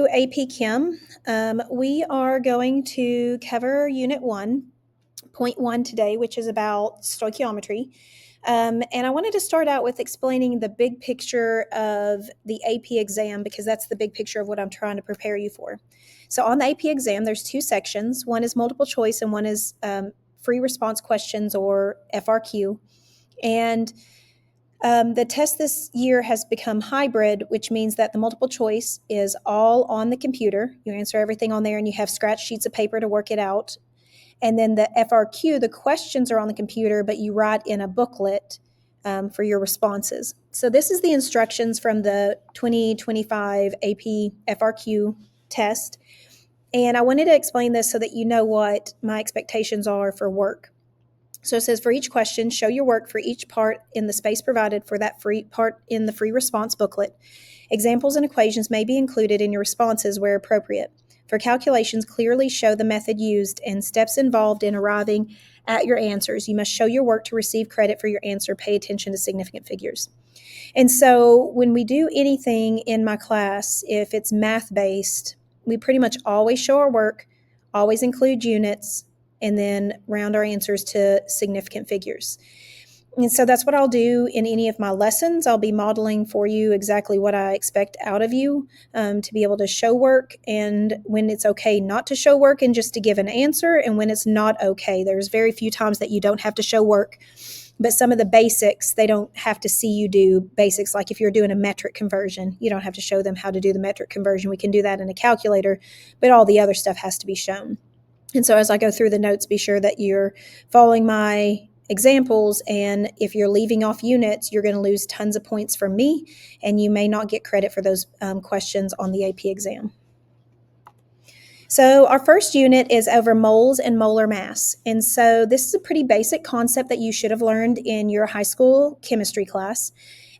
to AP Chem. We are going to cover Unit 1.1 today, which is about stoichiometry. And I wanted to start out with explaining the big picture of the AP exam because that's the big picture of what I'm trying to prepare you for. So on the AP exam, there's two sections. One is multiple choice and one is free response questions or FRQ. And the test this year has become hybrid, which means that the multiple choice is all on the computer. You answer everything on there and you have scratch sheets of paper to work it out. And then the FRQ, the questions are on the computer, but you write in a booklet for your responses. So this is the instructions from the 2025 AP FRQ test. And I wanted to explain this so that you know what my expectations are for work. So it says for each question, show your work for each part in the space provided for that free part in the free response booklet. Examples and equations may be included in your responses where appropriate. For calculations, clearly show the method used and steps involved in arriving at your answers. You must show your work to receive credit for your answer. Pay attention to significant figures. And so when we do anything in my class, if it's math-based, we pretty much always show our work, always include units, and then round our answers to significant figures. And so that's what I'll do in any of my lessons. I'll be modeling for you exactly what I expect out of you to be able to show work and when it's okay not to show work and just to give an answer and when it's not okay. There's very few times that you don't have to show work, but some of the basics, they don't have to see you do basics. Like if you're doing a metric conversion, you don't have to show them how to do the metric conversion. We can do that in a calculator, but all the other stuff has to be shown. And so as I go through the notes, be sure that you're following my examples. And if you're leaving off units, you're going to lose tons of points from me, and you may not get credit for those questions on the AP exam. So our first unit is over moles and molar mass. And so this is a pretty basic concept that you should have learned in your high school chemistry class.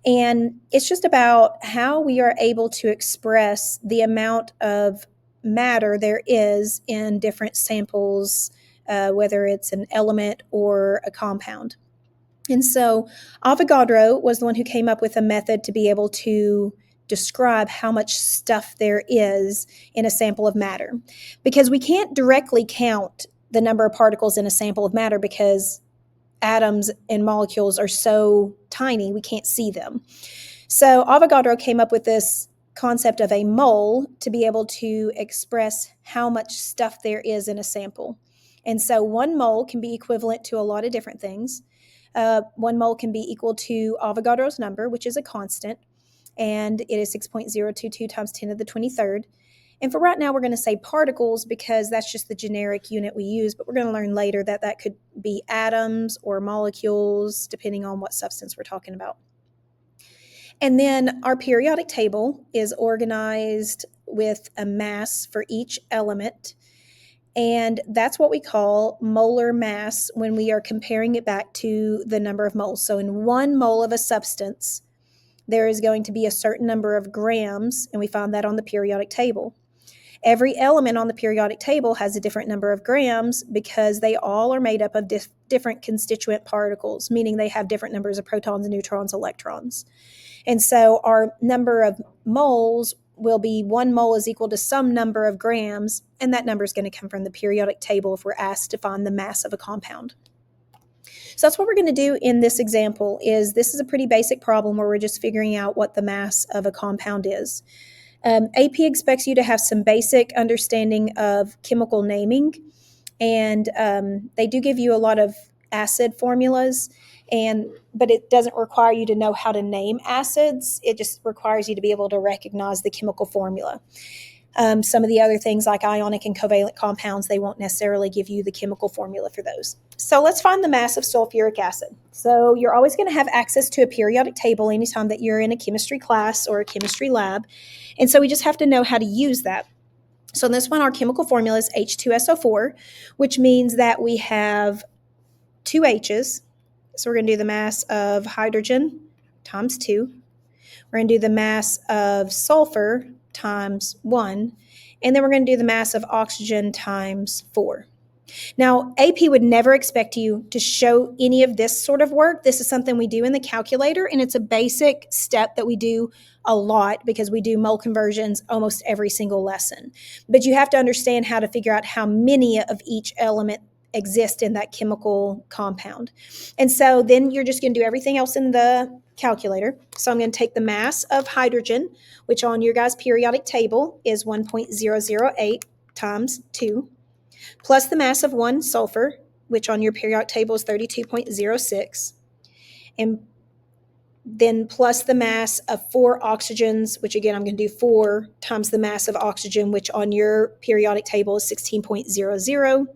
And it's just about how we are able to express the amount of matter there is in different samples, whether it's an element or a compound. And so Avogadro was the one who came up with a method to be able to describe how much stuff there is in a sample of matter. Because we can't directly count the number of particles in a sample of matter because atoms and molecules are so tiny, we can't see them. So Avogadro came up with this concept of a mole to be able to express how much stuff there is in a sample. And so 1 mole can be equivalent to a lot of different things. 1 mole can be equal to Avogadro's number, which is a constant, and it is 6.022 times 10 to the 23rd. And for right now, we're going to say particles because that's just the generic unit we use, but we're going to learn later that that could be atoms or molecules, depending on what substance we're talking about. And then our periodic table is organized with a mass for each element. And that's what we call molar mass when we are comparing it back to the number of moles. So in 1 mole of a substance, there is going to be a certain number of grams, and we find that on the periodic table. Every element on the periodic table has a different number of grams because they all are made up of different constituent particles, meaning they have different numbers of protons, neutrons, electrons. And so our number of moles will be 1 mole is equal to some number of grams, and that number is going to come from the periodic table if we're asked to find the mass of a compound. So that's what we're going to do in this example. This is a pretty basic problem where we're just figuring out what the mass of a compound is. AP expects you to have some basic understanding of chemical naming, and they do give you a lot of acid formulas, but it doesn't require you to know how to name acids. It just requires you to be able to recognize the chemical formula. Some of the other things like ionic and covalent compounds, they won't necessarily give you the chemical formula for those. So let's find the mass of sulfuric acid. So you're always going to have access to a periodic table anytime that you're in a chemistry class or a chemistry lab. And so we just have to know how to use that. So in this one, our chemical formula is H2SO4, which means that we have 2 H's. So we're going to do the mass of hydrogen times 2. We're going to do the mass of sulfur times 1. And then we're going to do the mass of oxygen times 4. Now, AP would never expect you to show any of this sort of work. This is something we do in the calculator, and it's a basic step that we do a lot because we do mole conversions almost every single lesson. But you have to understand how to figure out how many of each element exist in that chemical compound. And so then you're just going to do everything else in the calculator. So I'm going to take the mass of hydrogen, which on your guys' periodic table is 1.008 times 2, plus the mass of 1 sulfur, which on your periodic table is 32.06, and then plus the mass of 4 oxygens, which again I'm going to do 4 times the mass of oxygen, which on your periodic table is 16.00.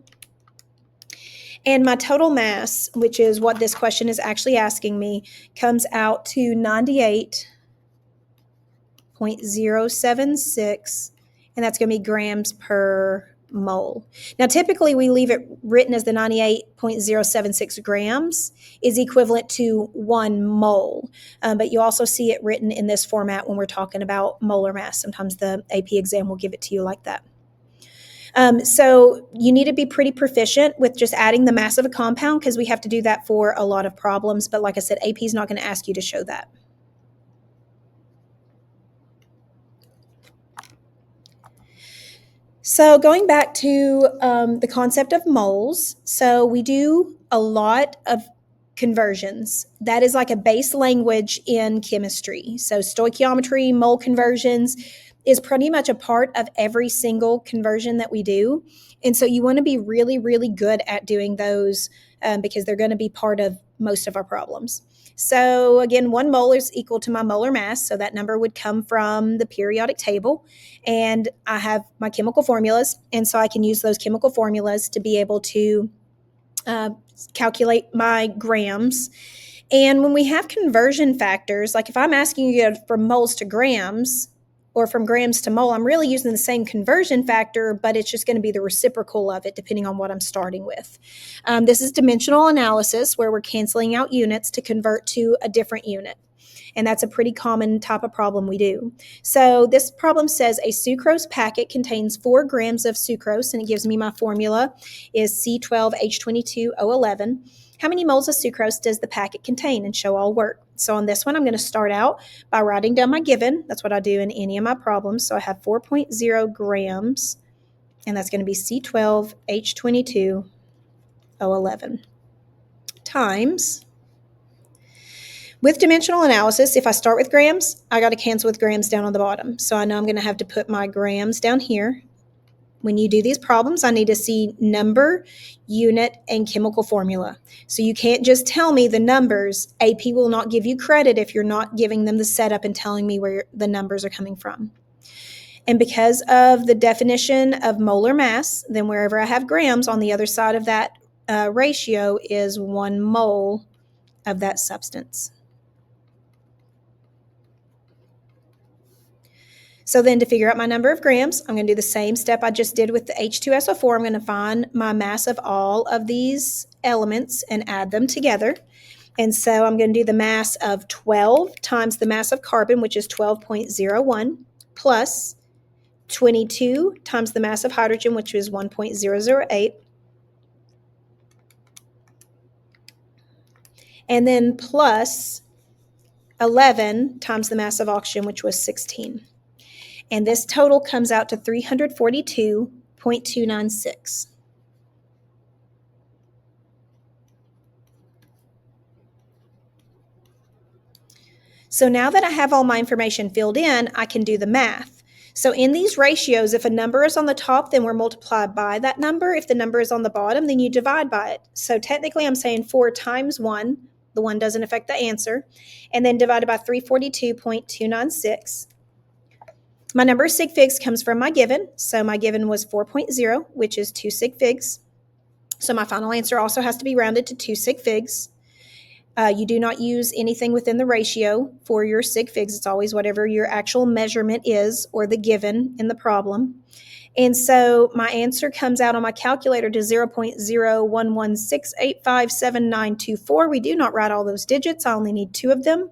And my total mass, which is what this question is actually asking me, comes out to 98.076, and that's going to be grams per mole. Now, typically we leave it written as the 98.076 grams is equivalent to 1 mole, but you also see it written in this format when we're talking about molar mass. Sometimes the AP exam will give it to you like that. So you need to be pretty proficient with just adding the mass of a compound because we have to do that for a lot of problems. But like I said, AP is not going to ask you to show that. So going back to the concept of moles, so we do a lot of conversions. That is like a base language in chemistry. So stoichiometry, mole conversions is pretty much a part of every single conversion that we do. And so you want to be really, really good at doing those because they're going to be part of most of our problems. So again, 1 mole is equal to my molar mass. So that number would come from the periodic table. And I have my chemical formulas. And so I can use those chemical formulas to be able to calculate my grams. And when we have conversion factors, like if I'm asking you from moles to grams or from grams to mole, I'm really using the same conversion factor, but it's just going to be the reciprocal of it depending on what I'm starting with. This is dimensional analysis where we're canceling out units to convert to a different unit. And that's a pretty common type of problem we do. So this problem says a sucrose packet contains 4 grams of sucrose, and it gives me my formula is C12H22O11. How many moles of sucrose does the packet contain? And show all work. So on this one, I'm going to start out by writing down my given. That's what I do in any of my problems. So I have 4.0 grams, and that's going to be C12H22O11 times. With dimensional analysis, if I start with grams, I got to cancel with grams down on the bottom. So I know I'm going to have to put my grams down here. When you do these problems, I need to see number, unit, and chemical formula. So you can't just tell me the numbers. AP will not give you credit if you're not giving them the setup and telling me where the numbers are coming from. And because of the definition of molar mass, then wherever I have grams on the other side of that ratio is 1 mole of that substance. So then to figure out my number of grams, I'm going to do the same step I just did with the H2SO4. I'm going to find my mass of all of these elements and add them together. And so I'm going to do the mass of 12 times the mass of carbon, which is 12.01, plus 22 times the mass of hydrogen, which is 1.008, and then plus 11 times the mass of oxygen, which was 16. And this total comes out to 342.296. So now that I have all my information filled in, I can do the math. So in these ratios, if a number is on the top, then we're multiplied by that number. If the number is on the bottom, then you divide by it. So technically I'm saying 4 times 1. The 1 doesn't affect the answer. And then divided by 342.296. My number of sig figs comes from my given. So my given was 4.0, which is 2 sig figs. So my final answer also has to be rounded to 2 sig figs. You do not use anything within the ratio for your sig figs. It's always whatever your actual measurement is or the given in the problem. And so my answer comes out on my calculator to 0.0116857.924. We do not write all those digits. I only need 2 of them.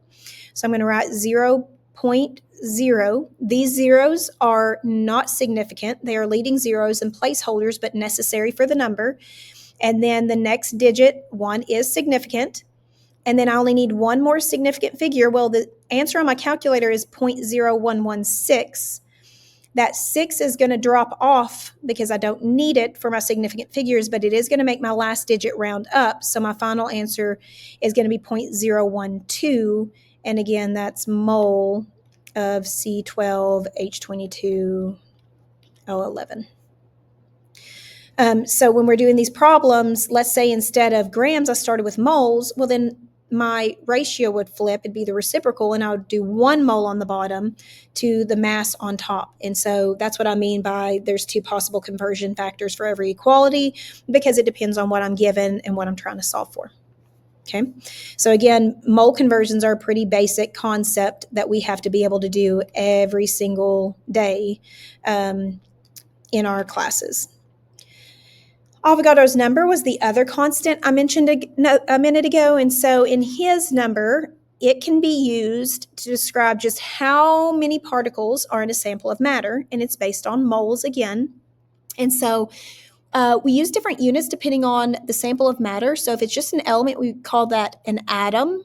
So I'm going to write 0.0. These zeros are not significant. They are leading zeros and placeholders, but necessary for the number. And then the next digit, 1, is significant. And then I only need one more significant figure. Well, the answer on my calculator is 0.0116. That 6 is going to drop off because I don't need it for my significant figures, but it is going to make my last digit round up. So my final answer is going to be 0.012. And again, that's mole of C12H22O11. So when we're doing these problems, let's say instead of grams, I started with moles, well, then my ratio would flip. It'd be the reciprocal, and I would do 1 mole on the bottom to the mass on top. And so that's what I mean by there's 2 possible conversion factors for every equality, because it depends on what I'm given and what I'm trying to solve for. Okay, so again, mole conversions are a pretty basic concept that we have to be able to do every single day in our classes. Avogadro's number was the other constant I mentioned a minute ago. And so in his number, it can be used to describe just how many particles are in a sample of matter. And it's based on moles again. And so we use different units depending on the sample of matter. So if it's just an element, we call that an atom.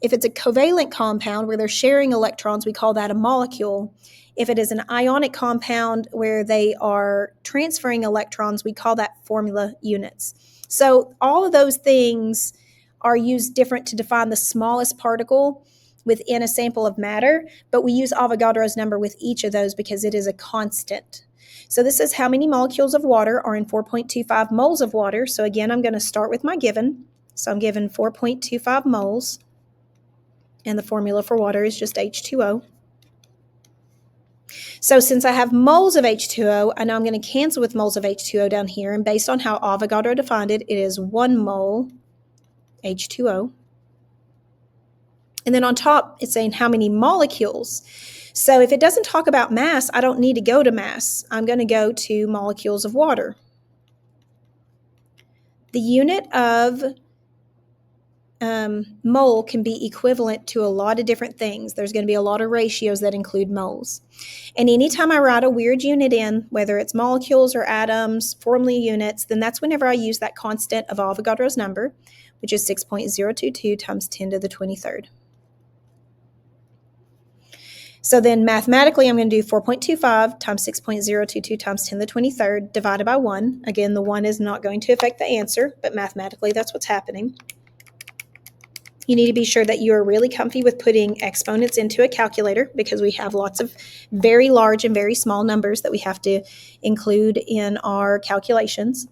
If it's a covalent compound where they're sharing electrons, we call that a molecule. If it is an ionic compound where they are transferring electrons, we call that formula units. So all of those things are used different to define the smallest particle within a sample of matter, but we use Avogadro's number with each of those because it is a constant. So this is how many molecules of water are in 4.25 moles of water. So again, I'm going to start with my given. So I'm given 4.25 moles. And the formula for water is just H2O. So since I have moles of H2O, I know I'm going to cancel with moles of H2O down here. And based on how Avogadro defined it, it is 1 mole H2O. And then on top, it's saying how many molecules. So if it doesn't talk about mass, I don't need to go to mass. I'm going to go to molecules of water. The unit of mole can be equivalent to a lot of different things. There's going to be a lot of ratios that include moles. And anytime I write a weird unit in, whether it's molecules or atoms, formula units, then that's whenever I use that constant of Avogadro's number, which is 6.022 times 10 to the 23rd. So then mathematically, I'm going to do 4.25 times 6.022 times 10 to the 23rd divided by 1. Again, the 1 is not going to affect the answer, but mathematically, that's what's happening. You need to be sure that you are really comfy with putting exponents into a calculator because we have lots of very large and very small numbers that we have to include in our calculations.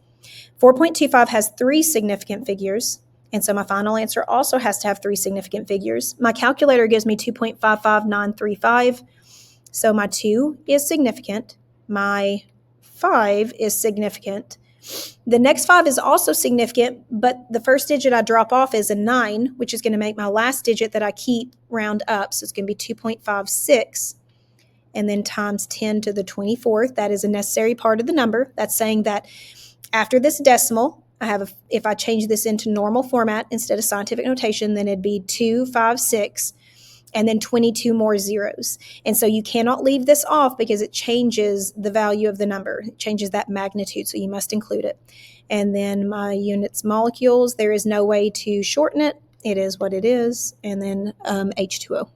4.25 has 3 significant figures, and so my final answer also has to have 3 significant figures. My calculator gives me 2.55935, so my 2 is significant. My 5 is significant. The next 5 is also significant, but the first digit I drop off is a 9, which is going to make my last digit that I keep round up. So it's going to be 2.56, and then times 10 to the 24th. That is a necessary part of the number. That's saying that after this decimal, if I change this into normal format instead of scientific notation, then it'd be 256. And then 22 more zeros. And so you cannot leave this off because it changes the value of the number. It changes that magnitude, so you must include it. And then my units molecules, there is no way to shorten it. It is what it is. And then H2O.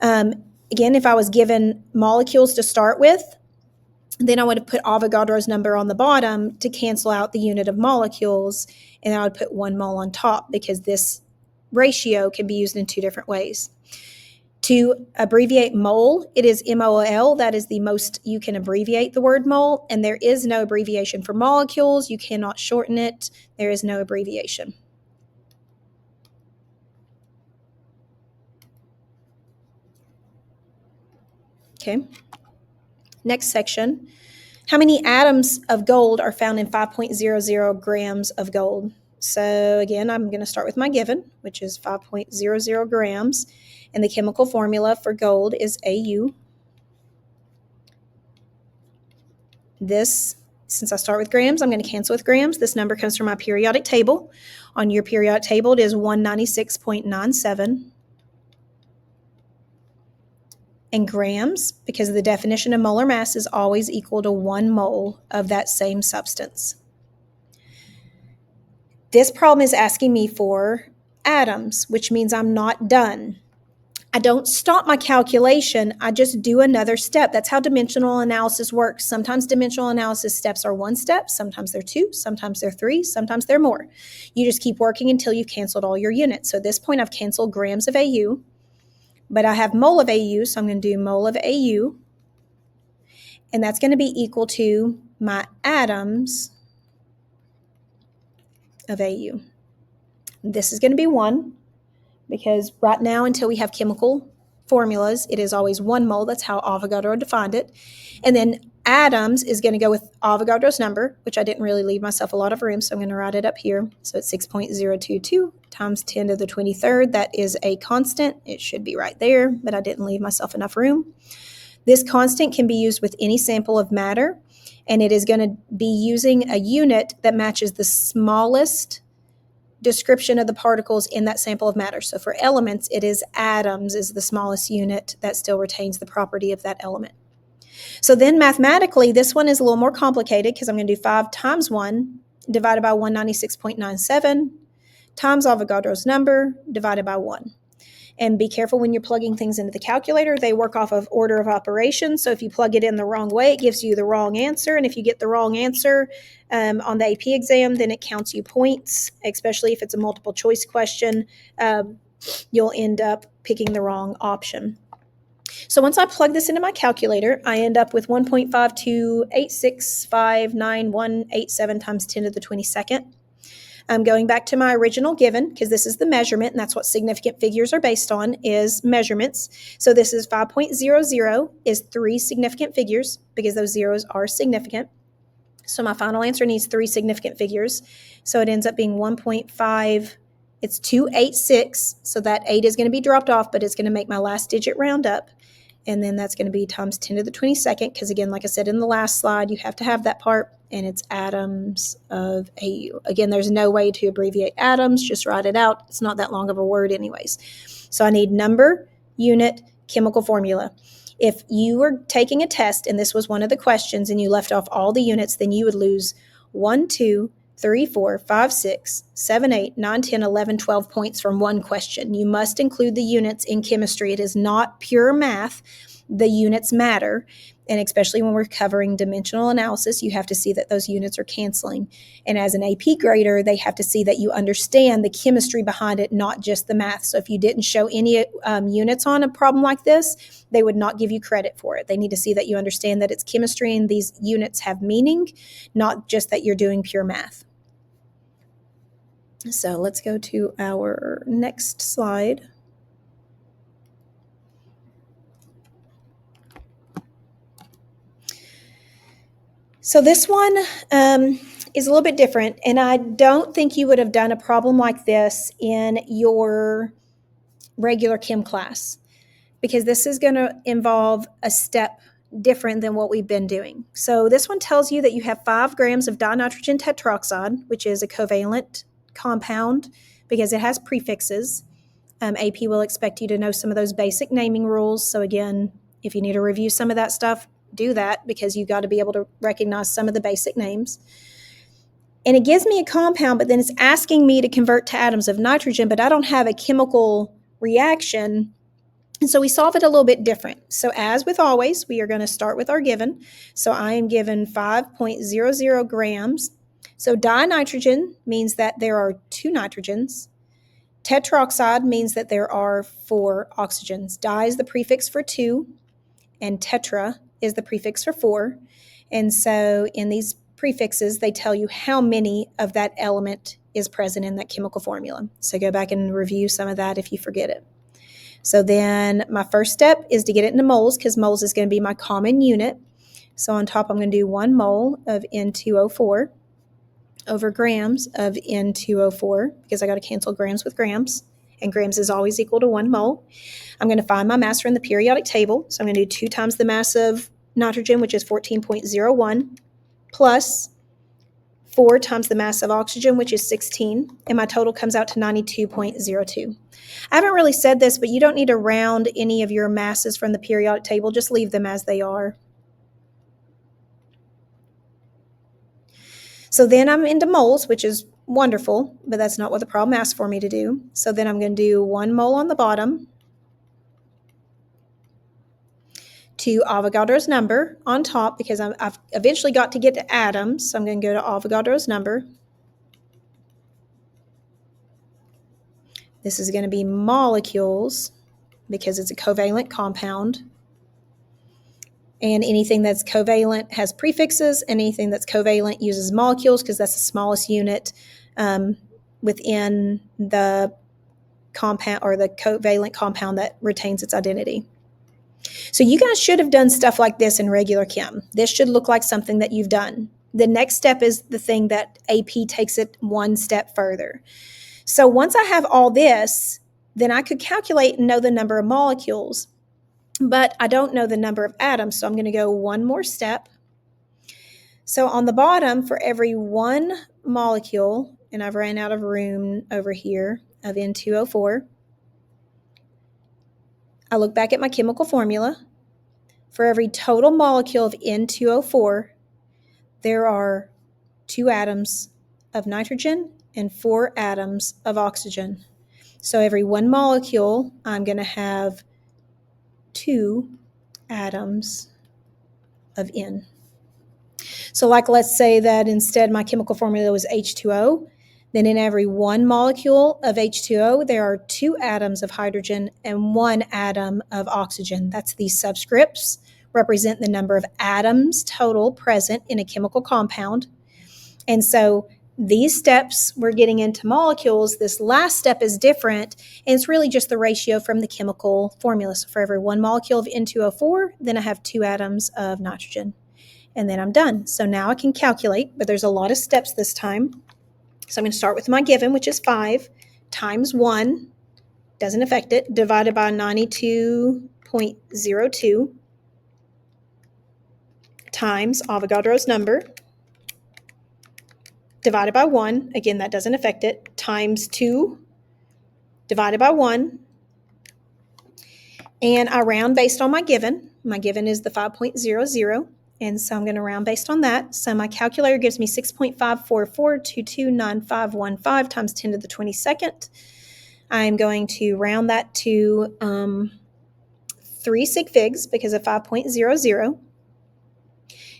Again, if I was given molecules to start with, then I would have put Avogadro's number on the bottom to cancel out the unit of molecules, and I would put 1 mole on top because this ratio can be used in 2 different ways. To abbreviate mole, it is MOL. That is the most you can abbreviate the word mole, and there is no abbreviation for molecules. You cannot shorten it. There is no abbreviation. Okay. Next section. How many atoms of gold are found in 5.00 grams of gold? So again, I'm going to start with my given, which is 5.00 grams. And the chemical formula for gold is AU. This, since I start with grams, I'm going to cancel with grams. This number comes from my periodic table. On your periodic table, it is 196.97. And grams, because of the definition of molar mass, is always equal to 1 mole of that same substance. This problem is asking me for atoms, which means I'm not done. I don't stop my calculation. I just do another step. That's how dimensional analysis works. Sometimes dimensional analysis steps are one step. Sometimes they're two. Sometimes they're three. Sometimes they're more. You just keep working until you've canceled all your units. So at this point, I've canceled grams of AU, but I have mole of AU. So I'm going to do mole of AU. And that's going to be equal to my atoms of AU. This is going to be 1. Because right now, until we have chemical formulas, it is always 1 mole. That's how Avogadro defined it. And then atoms is going to go with Avogadro's number, which I didn't really leave myself a lot of room, so I'm going to write it up here. So it's 6.022 times 10 to the 23rd. That is a constant. It should be right there, but I didn't leave myself enough room. This constant can be used with any sample of matter, and it is going to be using a unit that matches the smallest description of the particles in that sample of matter. So for elements, it is atoms is the smallest unit that still retains the property of that element. So then mathematically, this one is a little more complicated because I'm going to do 5 times 1 divided by 196.97 times Avogadro's number divided by 1. And be careful when you're plugging things into the calculator. They work off of order of operations. So if you plug it in the wrong way, it gives you the wrong answer. And if you get the wrong answer on the AP exam, then it counts you points, especially if it's a multiple choice question. You'll end up picking the wrong option. So once I plug this into my calculator, I end up with 1.528659187 times 10 to the 22nd. I'm going back to my original given because this is the measurement, and that's what significant figures are based on, is measurements. So this is 5.00 is 3 significant figures because those zeros are significant. So my final answer needs 3 significant figures. So it ends up being 1.5, it's 286. So that 8 is going to be dropped off, but it's going to make my last digit round up. And then that's going to be times 10 to the 22nd because, again, like I said in the last slide, you have to have that part, and it's atoms of AU. Again, there's no way to abbreviate atoms. Just write it out. It's not that long of a word anyways. So I need number, unit, chemical formula. If you were taking a test and this was one of the questions and you left off all the units, then you would lose 1, 2, 3, 4, 5, 6, 7, 8, 9, 10, 11, 12 points from one question. You must include the units in chemistry. It is not pure math. The units matter. And especially when we're covering dimensional analysis, you have to see that those units are canceling. And as an AP grader, they have to see that you understand the chemistry behind it, not just the math. So if you didn't show any units on a problem like this, they would not give you credit for it. They need to see that you understand that it's chemistry and these units have meaning, not just that you're doing pure math. So let's go to our next slide. So this one is a little bit different, and I don't think you would have done a problem like this in your regular chem class because this is going to involve a step different than what we've been doing. So this one tells you that you have 5 grams of dinitrogen tetroxide, which is a covalent compound because it has prefixes. AP will expect you to know some of those basic naming rules. So again, if you need to review some of that stuff, do that because you got to be able to recognize some of the basic names. And it gives me a compound, but then it's asking me to convert to atoms of nitrogen, but I don't have a chemical reaction. And so we solve it a little bit different. So as with always, we are going to start with our given. So I am given 5.00 grams. So dinitrogen means that there are 2 nitrogens. Tetroxide means that there are 4 oxygens. Di is the prefix for 2, and tetra is the prefix for 4. And so in these prefixes, they tell you how many of that element is present in that chemical formula. So go back and review some of that if you forget it. So then my first step is to get it into moles because moles is going to be my common unit. So on top, I'm going to do 1 mole of N2O4 over grams of N2O4 because I got to cancel grams with grams, and grams is always equal to 1 mole. I'm going to find my mass from the periodic table. So I'm going to do 2 times the mass of nitrogen, which is 14.01, plus 4 times the mass of oxygen, which is 16, and my total comes out to 92.02. I haven't really said this, but you don't need to round any of your masses from the periodic table. Just leave them as they are. So then I'm into moles, which is wonderful, but that's not what the problem asked for me to do. So then I'm going to do 1 mole on the bottom, to Avogadro's number on top, because I've eventually got to get to atoms. So I'm going to go to Avogadro's number. This is going to be molecules because it's a covalent compound. And anything that's covalent has prefixes, and anything that's covalent uses molecules because that's the smallest unit within the compound or the covalent compound that retains its identity. So you guys should have done stuff like this in regular chem. This should look like something that you've done. The next step is the thing that AP takes it one step further. So once I have all this, then I could calculate and know the number of molecules, but I don't know the number of atoms. So I'm going to go one more step. So on the bottom, for every one molecule, and I've ran out of room over here of N2O4, I look back at my chemical formula. For every total molecule of N2O4, there are 2 atoms of nitrogen and 4 atoms of oxygen. So every one molecule, I'm going to have 2 atoms of N. So like let's say that instead my chemical formula was H2O, then in every one molecule of H2O, there are 2 atoms of hydrogen and 1 atom of oxygen. That's these subscripts represent the number of atoms total present in a chemical compound. And so these steps, we're getting into molecules. This last step is different, and it's really just the ratio from the chemical formula. So for every one molecule of N2O4, then I have 2 atoms of nitrogen, and then I'm done. So now I can calculate, but there's a lot of steps this time. So I'm going to start with my given, which is 5 times 1, doesn't affect it, divided by 92.02 times Avogadro's number, divided by 1, again, that doesn't affect it, times 2, divided by 1, and I round based on my given. My given is the 5.00, and so I'm going to round based on that. So my calculator gives me 6.544229515 times 10 to the 22nd. I'm going to round that to 3 sig figs because of 5.00.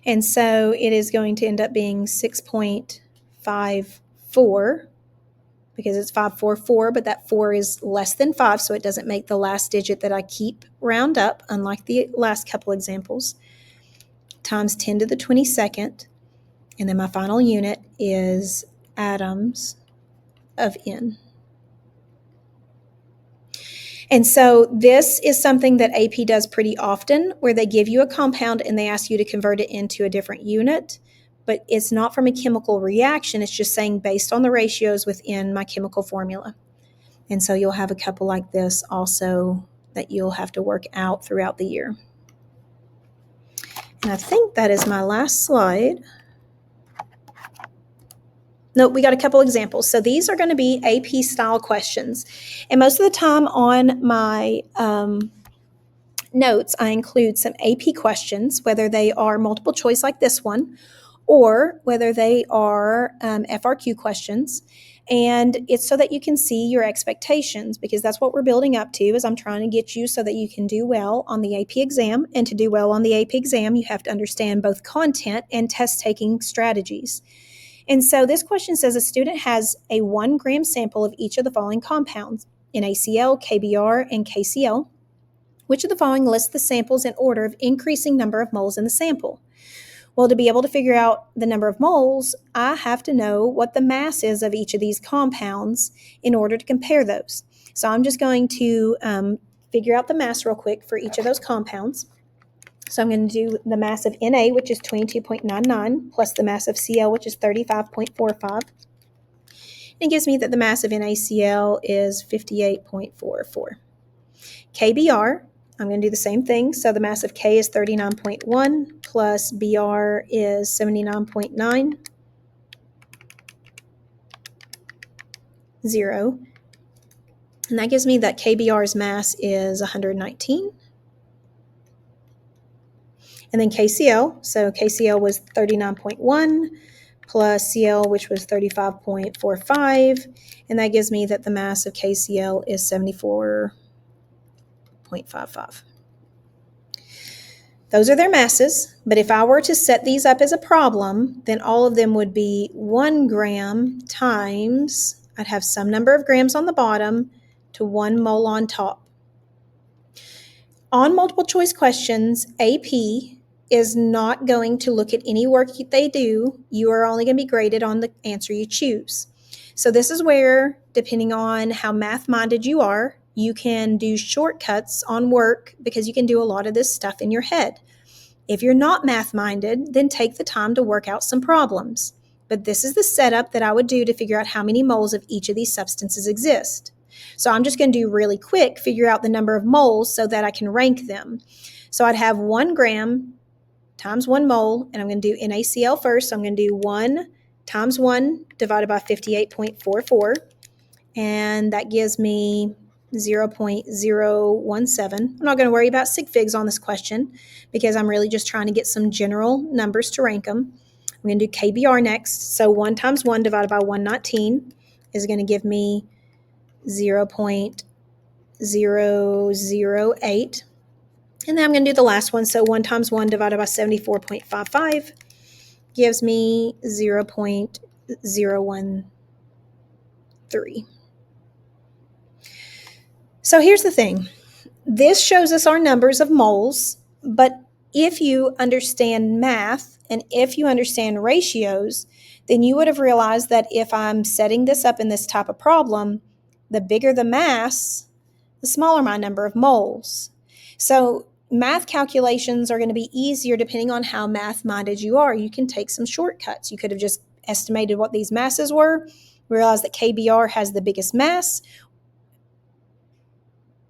And so it is going to end up being 6.54 because it's 544, but that 4 is less than 5, so it doesn't make the last digit that I keep round up, unlike the last couple examples, times 10 to the 22nd. And then my final unit is atoms of N. And so this is something that AP does pretty often, where they give you a compound and they ask you to convert it into a different unit, but it's not from a chemical reaction. It's just saying based on the ratios within my chemical formula. And so you'll have a couple like this also that you'll have to work out throughout the year. And I think that is my last slide. Nope, we got a couple examples. So these are going to be AP style questions. And most of the time on my notes, I include some AP questions, whether they are multiple choice like this one, or whether they are FRQ questions. And it's so that you can see your expectations, because that's what we're building up to, is I'm trying to get you so that you can do well on the AP exam. And to do well on the AP exam, you have to understand both content and test-taking strategies. And so this question says a student has a 1 gram sample of each of the following compounds, NaCl, KBr, and KCl. Which of the following lists the samples in order of increasing number of moles in the sample? Well, to be able to figure out the number of moles, I have to know what the mass is of each of these compounds in order to compare those. So I'm just going to figure out the mass real quick for each of those compounds. So I'm going to do the mass of Na, which is 22.99, plus the mass of Cl, which is 35.45. It gives me that the mass of NaCl is 58.44. KBr, I'm going to do the same thing. So the mass of K is 39.1 plus Br is 79.90. And that gives me that KBr's mass is 119. And then KCl, so KCl was 39.1 plus Cl, which was 35.45, and that gives me that the mass of KCl is 74.55. Those are their masses, but if I were to set these up as a problem, then all of them would be 1 gram times, I'd have some number of grams on the bottom to 1 mole on top. On multiple choice questions, AP is not going to look at any work they do. You are only going to be graded on the answer you choose. So this is where, depending on how math-minded you are, you can do shortcuts on work because you can do a lot of this stuff in your head. If you're not math-minded, then take the time to work out some problems. But this is the setup that I would do to figure out how many moles of each of these substances exist. So I'm just going to do really quick, figure out the number of moles so that I can rank them. So I'd have 1 gram times 1 mole, and I'm going to do NaCl first. So I'm going to do 1 times 1 divided by 58.44, and that gives me 0.017. I'm not going to worry about sig figs on this question because I'm really just trying to get some general numbers to rank them. I'm going to do KBr next. So 1 times 1 divided by 119 is going to give me 0.008. And then I'm going to do the last one. So 1 times 1 divided by 74.55 gives me 0.013. So here's the thing. This shows us our numbers of moles, but if you understand math and if you understand ratios, then you would have realized that if I'm setting this up in this type of problem, the bigger the mass, the smaller my number of moles. So math calculations are going to be easier depending on how math-minded you are. You can take some shortcuts. You could have just estimated what these masses were, realized that KBr has the biggest mass,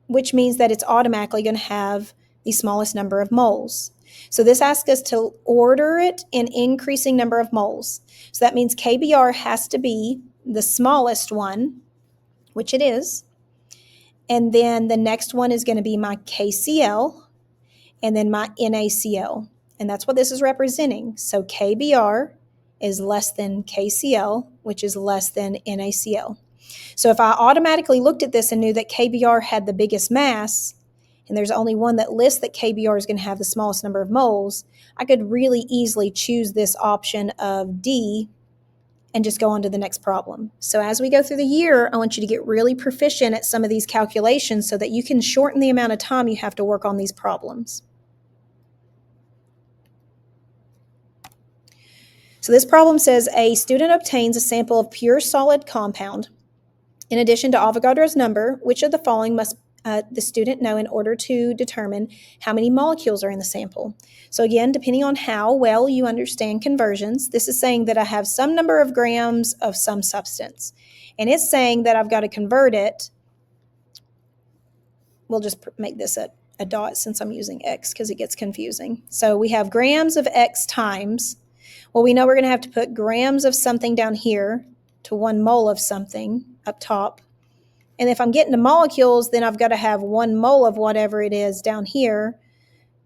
which means that it's automatically going to have the smallest number of moles. So this asks us to order it in increasing number of moles. So that means KBr has to be the smallest one, which it is. And then the next one is going to be my KCl, and then my NaCl. And that's what this is representing. So KBr is less than KCl, which is less than NaCl. So if I automatically looked at this and knew that KBr had the biggest mass, and there's only one that lists that KBr is going to have the smallest number of moles, I could really easily choose this option of D and just go on to the next problem. So as we go through the year, I want you to get really proficient at some of these calculations so that you can shorten the amount of time you have to work on these problems. So this problem says a student obtains a sample of pure solid compound. In addition to Avogadro's number, which of the following must the student know in order to determine how many molecules are in the sample? So again, depending on how well you understand conversions, this is saying that I have some number of grams of some substance. And it's saying that I've got to convert it. We'll just make this a dot since I'm using X because it gets confusing. So we have grams of X times. Well, we know we're going to have to put grams of something down here to 1 mole of something up top. And if I'm getting to molecules, then I've got to have 1 mole of whatever it is down here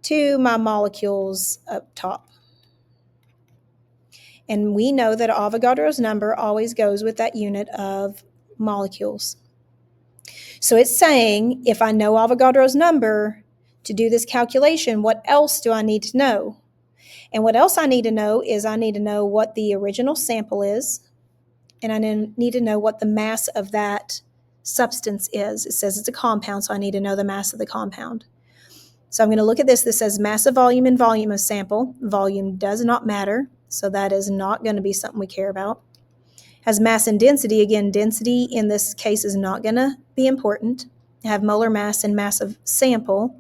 to my molecules up top. And we know that Avogadro's number always goes with that unit of molecules. So it's saying if I know Avogadro's number to do this calculation, what else do I need to know? And what else I need to know is I need to know what the original sample is, and I need to know what the mass of that substance is. It says it's a compound, so I need to know the mass of the compound. So I'm going to look at this. This says mass of volume and volume of sample. Volume does not matter, so that is not going to be something we care about. Has mass and density. Again, density in this case is not going to be important. I have molar mass and mass of sample,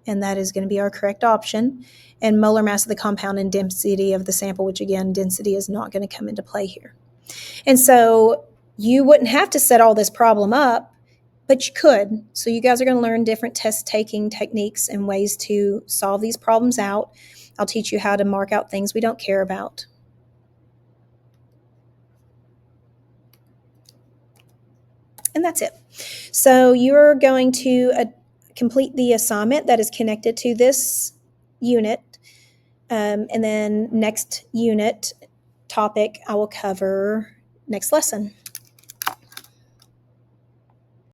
and that is going to be our correct option. And molar mass of the compound and density of the sample, which again, density is not going to come into play here. And so you wouldn't have to set all this problem up, but you could. So you guys are going to learn different test-taking techniques and ways to solve these problems out. I'll teach you how to mark out things we don't care about. And that's it. So you're going to complete the assignment that is connected to this unit. And then next unit, topic I will cover next lesson.